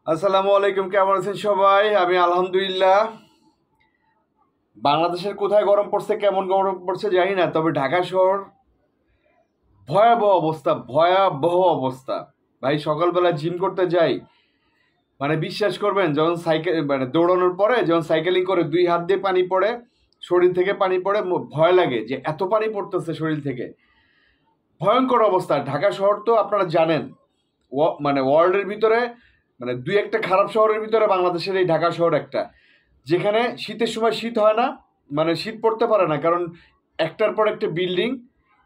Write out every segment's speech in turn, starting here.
আসসালামু আলাইকুম, কেমন আছেন সবাই? আমি আলহামদুলিল্লাহ। বাংলাদেশের কোথায় গরম পড়ছে, কেমন গরম পড়ছে জানি না, তবে ঢাকা শহর ভয়াবহ অবস্থা, ভয়াবহ অবস্থা। ভাই সকালবেলা জিম করতে যাই, মানে বিশ্বাস করবেন, যখন সাইকেল মানে দৌড়ানোর পরে যখন সাইকেলিং করে 2 হাত দিয়ে পানি পড়ে, শরীর থেকে পানি পড়ে, ভয় লাগে যে এত পানি পড়তেছে শরীর থেকে। ভয়ঙ্কর অবস্থা। ঢাকা শহর তো আপনারা জানেন, মানে ওয়ার্ল্ডের ভিতরে, মানে দুই একটা খারাপ শহরের ভিতরে বাংলাদেশের এই ঢাকা শহর একটা, যেখানে শীতের সময় শীত হয় না, মানে শীত পড়তে পারে না, কারণ একটার পর একটা বিল্ডিং,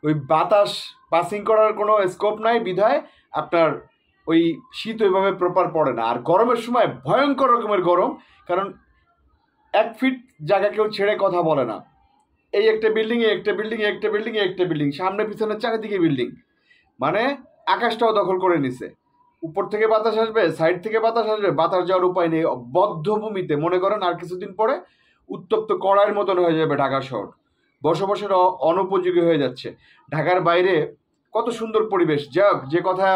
ওই বাতাস পাসিং করার কোনো স্কোপ নাই বিধায় আপনার ওই শীত ওইভাবে প্রপার পড়ে না। আর গরমের সময় ভয়ঙ্কর রকমের গরম, কারণ 1 ফিট জায়গা কেউ ছেড়ে কথা বলে না। এই একটা বিল্ডিং, এই একটা বিল্ডিং, এই একটা বিল্ডিং, এই একটা বিল্ডিং, সামনে পিছনে চারিদিকে বিল্ডিং, মানে আকাশটাও দখল করে নিছে। উপর থেকে বাতাস আসবে, সাইড থেকে বাতাস আসবে, বাতাস যাওয়ার উপায় নেই। বদ্ধভূমিতে মনে করেন আর কিছুদিন পরে উত্তপ্ত কড়াইয়ের মতন হয়ে যাবে ঢাকা শহর, বসবাসের অনুপযোগী হয়ে যাচ্ছে। ঢাকার বাইরে কত সুন্দর পরিবেশ। যাক, যে কথা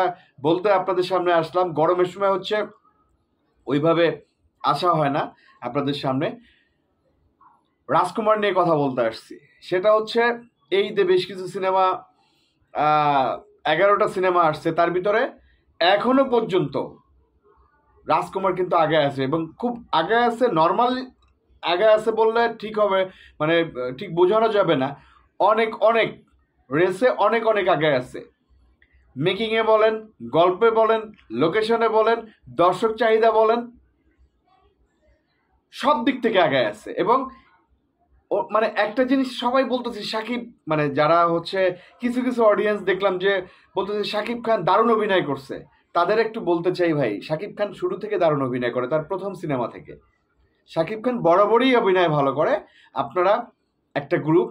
বলতে আপনাদের সামনে আসলাম, গরমের সময় হচ্ছে ওইভাবে আসা হয় না আপনাদের সামনে। রাজকুমার নিয়ে কথা বলতে আসছি। সেটা হচ্ছে এই যে বেশ কিছু সিনেমা, 11টা সিনেমা আসছে, তার ভিতরে এখনো পর্যন্ত রাজকুমার কিন্তু আগে আছে, এবং খুব আগে আছে। নর্মাল আগে আছে বললে ঠিক হবে, মানে ঠিক বোঝানো যাবে না। অনেক অনেক রেসে অনেক অনেক আগে আছে। মেকিংয়ে বলেন, গল্পে বলেন, লোকেশনে বলেন, দর্শক চাহিদা বলেন, সব দিক থেকে আগে আছে। এবং মানে একটা জিনিস সবাই বলতেছে, সাকিব, মানে যারা হচ্ছে কিছু কিছু অডিয়েন্স দেখলাম যে বলতেছে সাকিব খান দারুণ অভিনয় করছে। তাদের একটু বলতে চাই, ভাই সাকিব খান শুরু থেকে দারুণ অভিনয় করে, তার প্রথম সিনেমা থেকে। সাকিব খান বরাবরই অভিনয় ভালো করে। আপনারা একটা গ্রুপ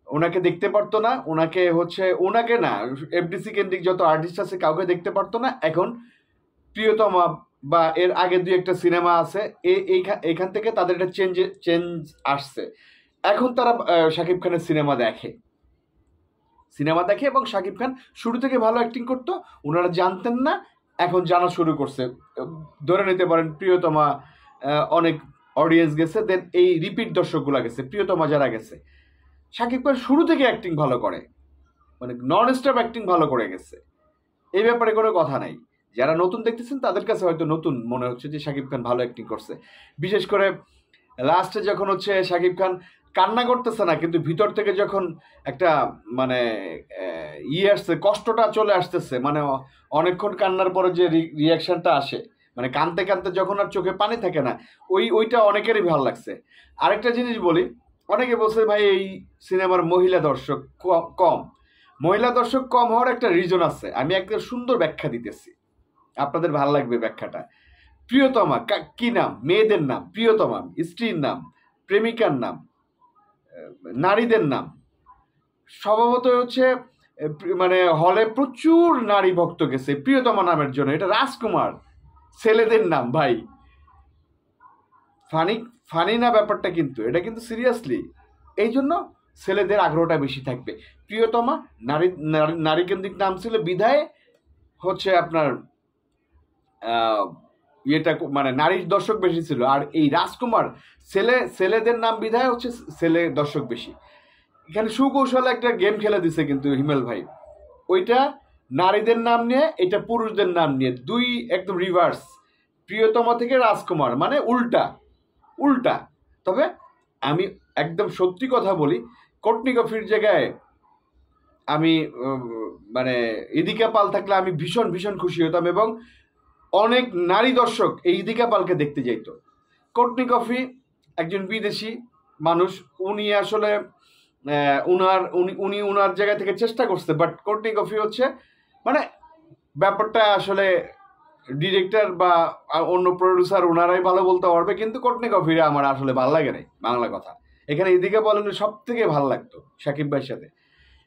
ওনাকে দেখতে পারতো না, ওনাকে না, এফডিসি কেন্দ্রিক যত আর্টিস্ট আছে কাউকে দেখতে পারতো না। এখন প্রিয়তমা বা এর আগে 2 একটা সিনেমা আছে, এইখান থেকে তাদের একটা চেঞ্জ আসছে। এখন তারা শাকিব খানের সিনেমা দেখে, এবং শাকিব খান শুরু থেকে ভালো অ্যাক্টিং করতো, ওনারা জানতেন না, এখন জানা শুরু করছে। ধরে নিতে পারেন প্রিয়তমা, অনেক অডিয়েন্স গেছে, দেন এই রিপিট দর্শকগুলো গেছে, প্রিয়তমা যারা গেছে। শাকিব খান শুরু থেকে অ্যাক্টিং ভালো করে, মানে নন স্টপ অ্যাক্টিং ভালো করে গেছে, এই ব্যাপারে কোনো কথা নাই। যারা নতুন দেখতেছেন তাদের কাছে হয়তো নতুন মনে হচ্ছে যে শাকিব খান ভালো অ্যাক্টিং করছে। বিশেষ করে লাস্টে যখন হচ্ছে শাকিব খান কান্না করতেছে না, কিন্তু ভিতর থেকে যখন একটা, মানে আসছে, কষ্টটা চলে আসতেছে, মানে অনেকক্ষণ কান্নার পরে যে রিয়াকশনটা আসে, মানে কানতে কানতে যখন আর চোখে পানি থাকে না, ওইটা অনেকেরই ভালো লাগছে। আরেকটা জিনিস বলি, অনেকে বলছে ভাই এই সিনেমার মহিলা দর্শক কম। মহিলা দর্শক কম হওয়ার একটা রিজন আছে, আমি একটা সুন্দর ব্যাখ্যা দিতেছি, আপনাদের ভালো লাগবে ব্যাখ্যাটা। প্রিয়তমা কি নাম? মেয়েদের নাম প্রিয়তমা, স্ত্রীর নাম, প্রেমিকার নাম, নারীদের নাম। স্বভাবত হচ্ছে মানে হলে প্রচুর নারী ভক্ত গেছে প্রিয়তমা নামের জন্য। এটা রাজকুমার, ছেলেদের নাম ভাই। ফানি ফানি না ব্যাপারটা, কিন্তু এটা কিন্তু সিরিয়াসলি। এই জন্য ছেলেদের আগ্রহটা বেশি থাকবে। প্রিয়তমা নারী কেন্দ্রিক নাম ছিল বিধায় হচ্ছে আপনার ইয়েটা, মানে নারীর দর্শক বেশি ছিল। আর এই রাজকুমার ছেলেদের নাম বিধায় হচ্ছে ছেলে দর্শক বেশি। এখানে সুকৌশলে একটা গেম খেলে দিছে কিন্তু হিমেল ভাই। ওইটা নারীদের নাম নিয়ে, এটা পুরুষদের নাম নিয়ে, দুই একদম রিভার্স। প্রিয়তমা থেকে রাজকুমার, মানে উল্টা উল্টা। তবে আমি একদম সত্যি কথা বলি, কোটনি কফির জায়গায় আমি মানে ইদিকা পাল থাকলে আমি ভীষণ ভীষণ খুশি হতাম, এবং অনেক নারী দর্শক এই ইদিকা পালকে দেখতে যাইতো। কোটনি কফি একজন বিদেশি মানুষ, উনি আসলে উনার জায়গা থেকে চেষ্টা করছে, বাট কোটনি কফি হচ্ছে, মানে ব্যাপারটা আসলে ডিরেক্টর বা অন্য প্রডিউসার ওনারাই ভালো বলতে পারবে, কিন্তু কোটনি কফিরা আমার আসলে ভালো লাগে নাই, বাংলা কথা। এখানে ইদিকা পালের সব থেকে ভালো লাগতো শাকিব ভাইয়ের সাথে।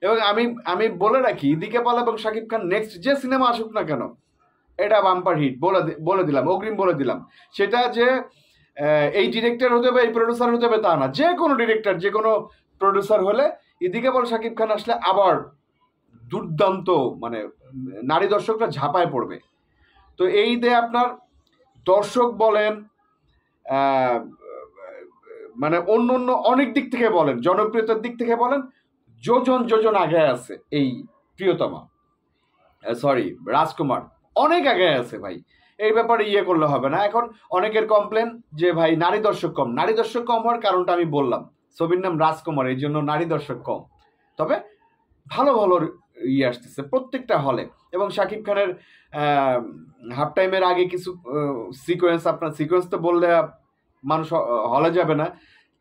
এবং আমি আমি বলে রাখি, ইদিকা পাল এবং শাকিব খান নেক্সট যে সিনেমা আসুক না কেন, এটা বাম্পার হিট, বলে দিলাম, অগ্রিম বলে দিলাম। সেটা যে এই ডিরেক্টর হতে হবে, এই প্রডিউসার হতে হবে তা না, যে কোনো ডিরেক্টর, যে কোনো প্রডিউসার হলে এদিকে বল শাকিব খান আসলে আবার দুর্দান্ত, মানে নারী দর্শকরা ঝাঁপায় পড়বে। তো এই আপনার দর্শক বলেন, মানে অন্য অন্য অনেক দিক থেকে বলেন, জনপ্রিয়তার দিক থেকে বলেন, যোজন যোজন আগে আছে এই প্রিয়তমা, সরি রাজকুমার, অনেক আগে আছে ভাই। এই ব্যাপারে ইয়ে করলে হবে না। এখন অনেকের কমপ্লেন যে ভাই নারী দর্শক কম। নারী দর্শক কম হওয়ার কারণটা আমি বললাম, ছবির নাম রাজকুমার, এই জন্য নারী দর্শক কম। তবে ভালো ভালো ইয়ে আসতেছে প্রত্যেকটা হলে। এবং শাকিব খানের হাফ টাইমের আগে কিছু সিকোয়েন্স, আপনার সিকোয়েন্স তো বললে মানুষ হলে যাবে না,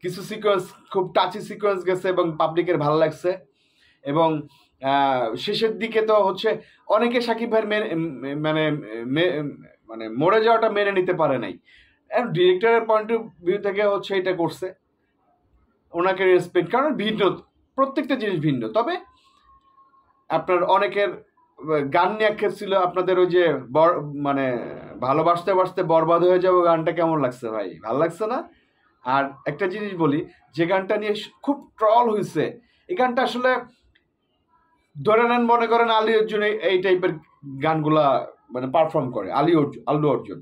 কিছু সিকোয়েন্স খুব টাচি সিকোয়েন্স গেছে এবং পাবলিকের ভালো লাগছে। এবং শেষের দিকে তো হচ্ছে অনেকে শাকিব ভাইয়ের মানে মানে মরে যাওয়াটা মেনে নিতে পারে নাই। ডিরেক্টরের পয়েন্ট অফ ভিউ থেকে হচ্ছে এটা করছে, ওনাকে রেসপেক্ট, কারণ ভিন্ন, প্রত্যেকটা জিনিস ভিন্ন। তবে আপনার অনেকের গান নিয়ে আক্ষেপ ছিল, আপনাদের ওই যে মানে ভালোবাসতে বাসতে বরবাদ হয়ে যাবো গানটা কেমন লাগছে ভাই? ভালো লাগছে না? আর একটা জিনিস বলি, যে গানটা নিয়ে খুব ট্রল হয়েছে, এই গানটা আসলে ধরে নেন, মনে করেন আলী অর্জুন এই টাইপের গানগুলা মানে পারফর্ম করে, আল্লু অর্জুন।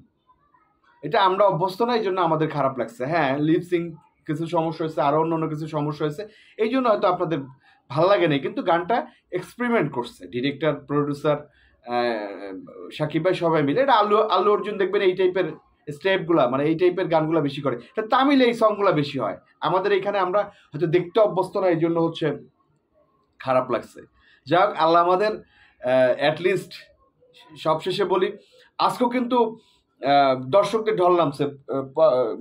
এটা আমরা অভ্যস্ত না, এই জন্য আমাদের খারাপ লাগছে। হ্যাঁ, লিপসিং কিছু সমস্যা হয়েছে, আরো অন্য কিছু সমস্যা হয়েছে, এই জন্য হয়তো আপনাদের ভালো লাগে না। কিন্তু গানটা এক্সপেরিমেন্ট করছে ডিরেক্টর, প্রডিউসার, সাকিব ভাই সবাই মিলে। এটা আল্লু অর্জুন দেখবেন এই টাইপের স্টেপগুলা, মানে এই টাইপের গানগুলা বেশি করে। এটা তামিলে এই সংগুলা বেশি হয়, আমাদের এখানে আমরা হয়তো দেখতে অভ্যস্ত না, এই জন্য হচ্ছে খারাপ লাগছে। যাই হোক, আল্লাহ আমাদের অ্যাটলিস্ট সবশেষে বলি, আজকেও কিন্তু দর্শকদের ঢল নামছে,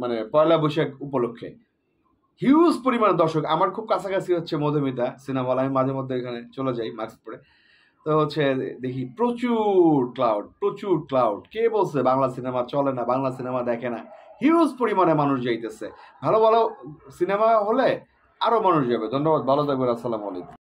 মানে পয়লা বৈশাখ উপলক্ষে হিউজ পরিমাণে দর্শক। আমার খুব কাছাকাছি হচ্ছে মধুমিতা সিনেমা হল, আমি মাঝে মধ্যে এখানে চলে যাই মাস্ক পরে, তো হচ্ছে দেখি প্রচুর ক্লাউড। কে বলছে বাংলা সিনেমা চলে না, বাংলা সিনেমা দেখে না? হিউজ পরিমাণে মানুষ যাইতেছে। ভালো ভালো সিনেমা হলে আরো মানুষ যাবে। ধন্যবাদ, ভালো থাকবেন, আসসালামু আলাইকুম।